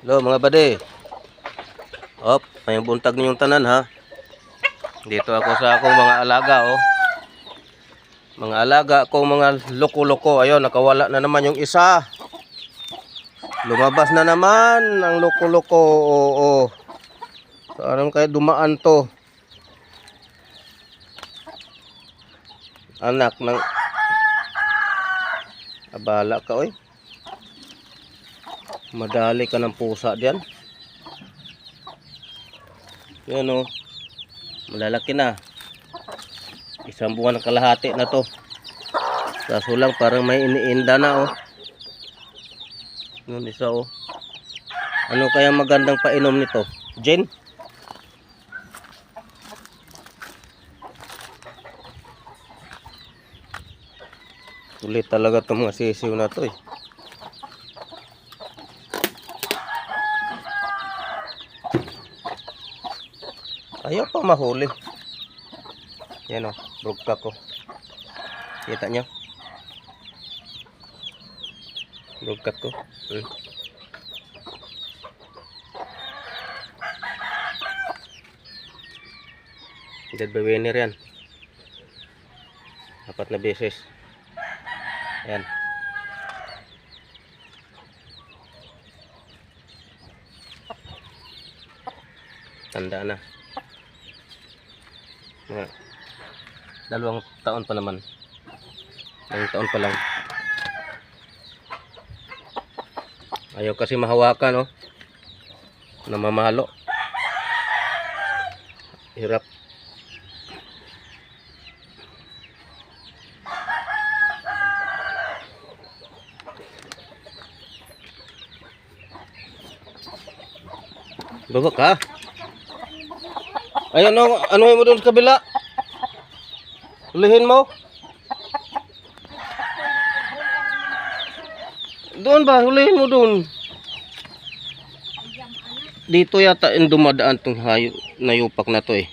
Hello mga bade. Op, may buntag ninyong tanan ha. Dito ako sa akong mga alaga oh. Mga alaga ko, mga loko-loko. Ayun, nakawala na naman yung isa. Lumabas na naman ang loko-loko. Oo. Saan kaya dumaan to? Anak ng abala ka oy. Madali ka ng pusa diyan. Yan o. Malalaki na. Isang buwan ng kalahati na to. Kaso lang parang may iniinda na o. Yun isa o. Ano kaya magandang painom nito? Gin? Sulit talaga itong mga sisiw na to eh. Ayaw pa mahuli. Yan o, brugka ko. Kita nyo? Brugka ko. Dead by winner yan. 4 na beses. Ayan. Tanda na. Mga 2 taon pa naman. 2 taon pa lang. Ayaw kasi mahawakan, oh. Namamalo. Hirap. Baba ka. Ayun, ano mo doon sa kabila? Ulihin mo. Doon ba? Hulihin mo doon. Dito yata yung dumadaan itong nayupak na to eh.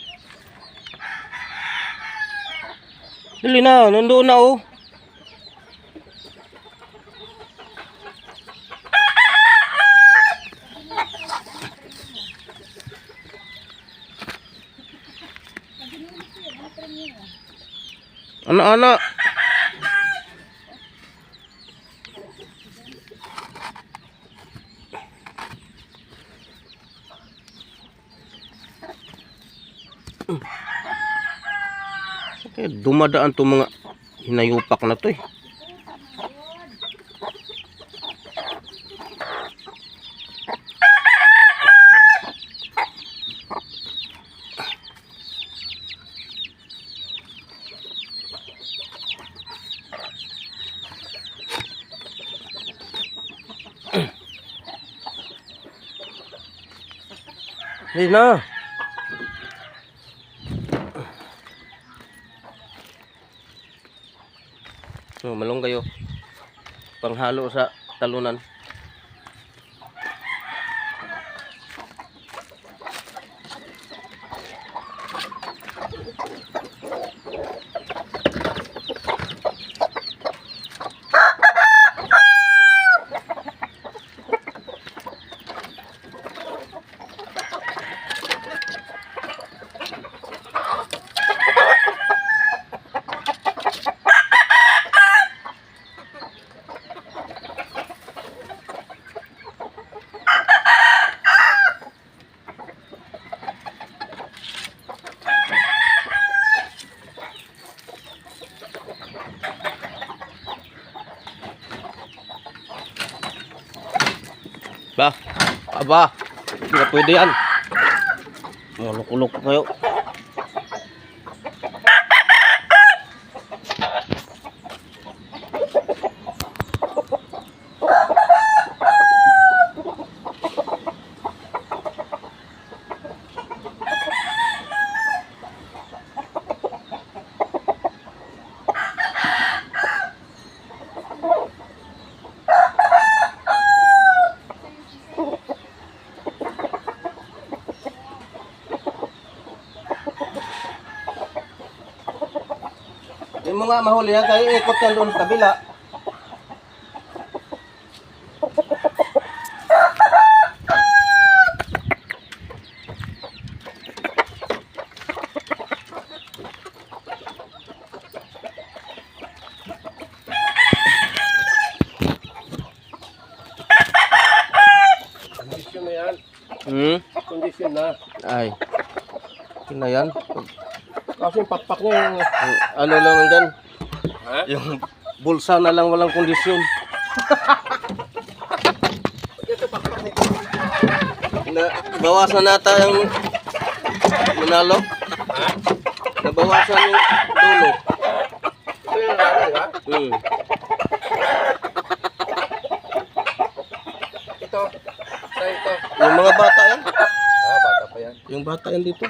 Dali na, nandoon na oh. Anak-anak. Dumadaan to mga hinayupak na to eh. Hey na. So, malunggay oh. Panghalo sa talunan. Ba, aba, hindi na pwede yan. Muluk-uluk kayo. Yung mga mahuli yan, kaya ikot yan doon sa kabila. Kondisyon na. Ay. Okay na yan. Kasi yung pakpak niya yung... Ano lang nandyan? Ha? Yung bulsa na lang walang kondisyon. Na, bawasan nata yung minalo. Nabawasan yung dulo. Ito yung lalo, di ba? Ito. Sa ito. Yung mga bata yan. Ah, bata pa yan. Yung bata yan dito.